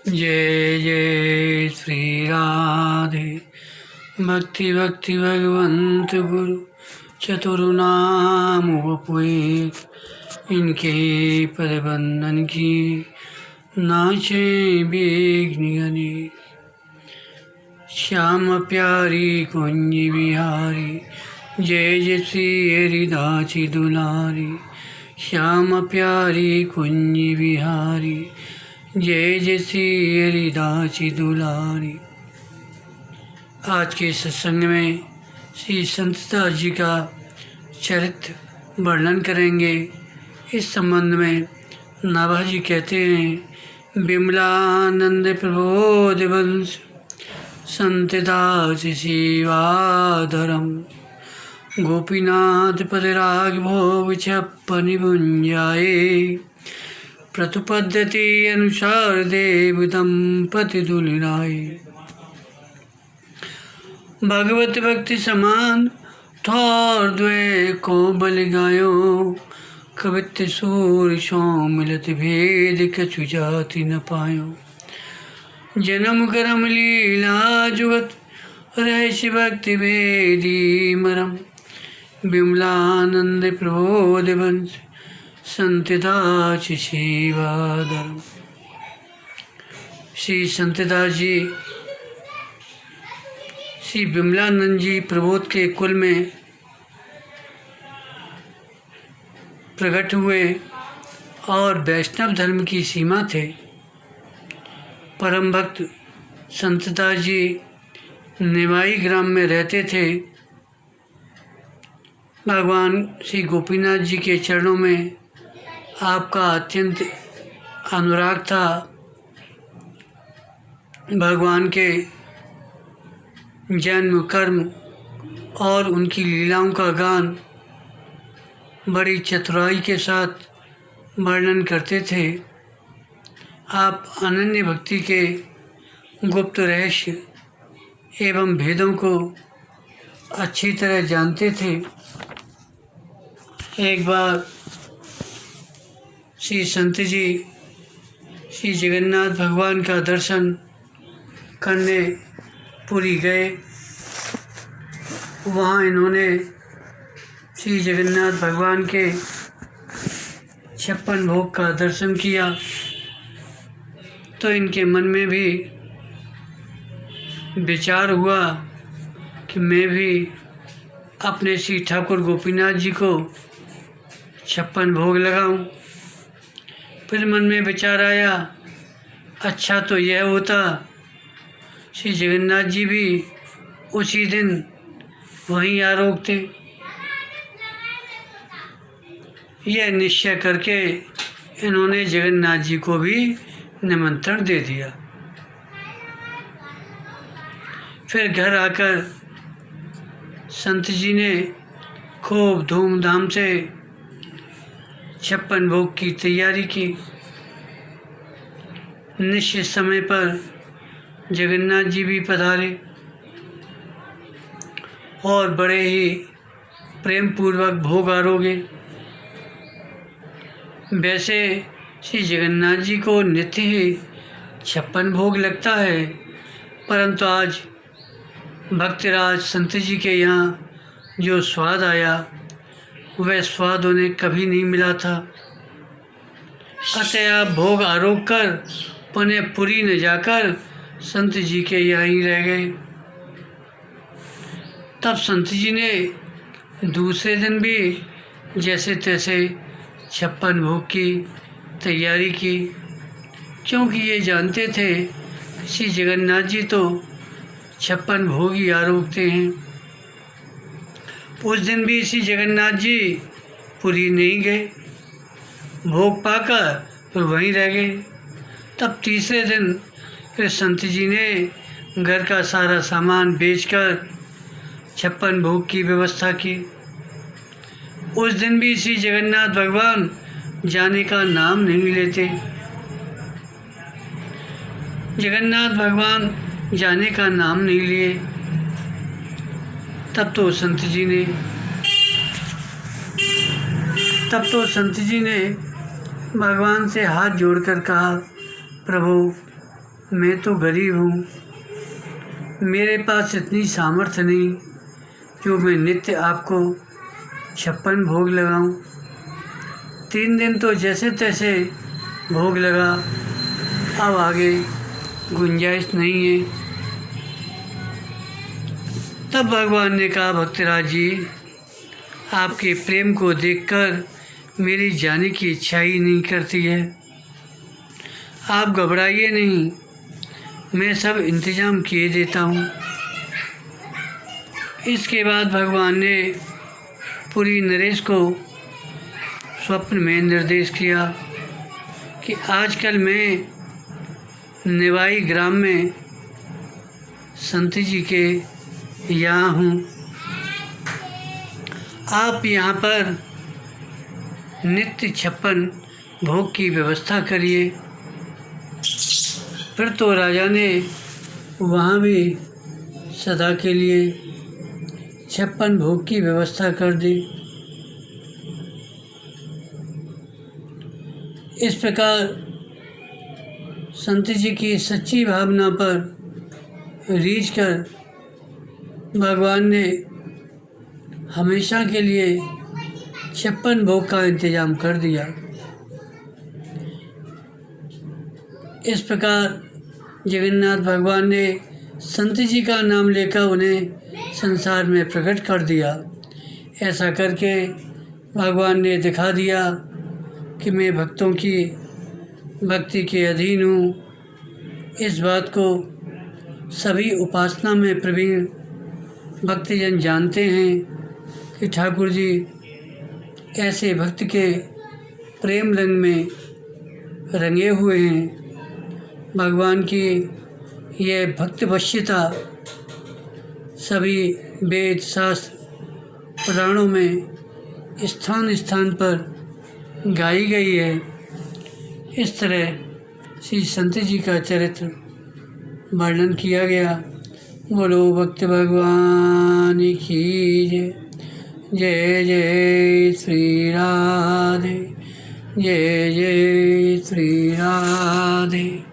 जय जय श्री राधे। भक्ति भक्ति भगवंत गुरु चतुर्नाम वपुए, इनके पद बंधन की नाचे विघ्न। श्याम प्यारी कुंज बिहारी, जय जय श्री हरिदासी दुलारी। श्याम प्यारी कुंज बिहारी, जय जय श्री हरिदासी दुलारी। आज के सत्संग में श्री संतदास जी का चरित्र वर्णन करेंगे। इस संबंध में नाभा जी कहते हैं, विमलानंद प्रबोध वंश संतदास शिवाधरम, गोपीनाथ पद राग भोग छप्पन भुंजाए। प्रतिपद्धति अनुसार देव दंपति दुलराए। भगवत भक्ति समान थोर द्वय को बल गायो, कवित्त सूर सो मिलत भेद कछु जाति न पायो। जन्म करम लीला जुगत रहस्य भक्ति भेदी मरम, विमलानंद प्रबोध वंश संतदास शिवाधरम। श्री संतदास जी श्री विमलानंद जी प्रबोध के कुल में प्रकट हुए और वैष्णव धर्म की सीमा थे। परम भक्त संतदास जी निवाई ग्राम में रहते थे। भगवान श्री गोपीनाथ जी के चरणों में आपका अत्यंत अनुराग था। भगवान के जन्म कर्म और उनकी लीलाओं का गान बड़ी चतुराई के साथ वर्णन करते थे। आप अनन्य भक्ति के गुप्त रहस्य एवं भेदों को अच्छी तरह जानते थे। एक बार श्री संत जी श्री जगन्नाथ भगवान का दर्शन करने पुरी गए। वहाँ इन्होंने श्री जगन्नाथ भगवान के 56 भोग का दर्शन किया तो इनके मन में भी विचार हुआ कि मैं भी अपने श्री ठाकुर गोपीनाथ जी को 56 भोग लगाऊं। फिर मन में विचार आया, अच्छा तो यह होता श्री जगन्नाथ जी भी उसी दिन वहीं आरोग्य थे। यह निश्चय करके इन्होंने जगन्नाथ जी को भी निमंत्रण दे दिया। फिर घर आकर संत जी ने खूब धूमधाम से 56 भोग की तैयारी की। निश्चित समय पर जगन्नाथ जी भी पधारे और बड़े ही प्रेम पूर्वक भोग आरोगे। वैसे श्री जगन्नाथ जी को नित्य ही 56 भोग लगता है, परंतु आज भक्तराज संत जी के यहाँ जो स्वाद आया वह स्वाद उन्हें कभी नहीं मिला था। अतः आप भोग आरोग कर पुनः पुरी न जाकर संत जी के यहाँ ही रह गए। तब संत जी ने दूसरे दिन भी जैसे तैसे 56 भोग की तैयारी की, क्योंकि ये जानते थे श्री जगन्नाथ जी तो 56 भोग ही आरोगते हैं। उस दिन भी श्री जगन्नाथ जी पुरी नहीं गए, भोग पाकर फिर वहीं रह गए। तब तीसरे दिन फिर संत जी ने घर का सारा सामान बेचकर 56 भोग की व्यवस्था की। उस दिन भी श्री जगन्नाथ भगवान जाने का नाम नहीं लेते। जगन्नाथ भगवान जाने का नाम नहीं लिए। तब तो संत जी ने भगवान से हाथ जोड़कर कहा, प्रभु मैं तो गरीब हूँ, मेरे पास इतनी सामर्थ्य नहीं जो मैं नित्य आपको 56 भोग लगाऊं। 3 दिन तो जैसे तैसे भोग लगा, अब आगे गुंजाइश नहीं है। तब भगवान ने कहा, भक्तराज जी, आपके प्रेम को देखकर मेरी जाने की इच्छा ही नहीं करती है। आप घबराइए नहीं, मैं सब इंतज़ाम किए देता हूँ। इसके बाद भगवान ने पुरी नरेश को स्वप्न में निर्देश किया कि आजकल मैं निवाई ग्राम में संत जी के यहाँ हूँ, आप यहाँ पर नित्य 56 भोग की व्यवस्था करिए। फिर तो राजा ने वहाँ भी सदा के लिए 56 भोग की व्यवस्था कर दी। इस प्रकार संत जी की सच्ची भावना पर रीझ कर भगवान ने हमेशा के लिए 56 भोग का इंतजाम कर दिया। इस प्रकार जगन्नाथ भगवान ने संत जी का नाम लेकर उन्हें संसार में प्रकट कर दिया। ऐसा करके भगवान ने दिखा दिया कि मैं भक्तों की भक्ति के अधीन हूँ। इस बात को सभी उपासना में प्रवीण भक्तजन जानते हैं कि ठाकुर जी ऐसे भक्त के प्रेम रंग में रंगे हुए हैं। भगवान की यह भक्तवश्यता सभी वेद शास्त्र पुराणों में स्थान स्थान पर गाई गई है। इस तरह श्री संत जी का चरित्र वर्णन किया गया। बोलो भक्त भगवान की जय। जय जय श्री राधे, जय जय श्री राधे।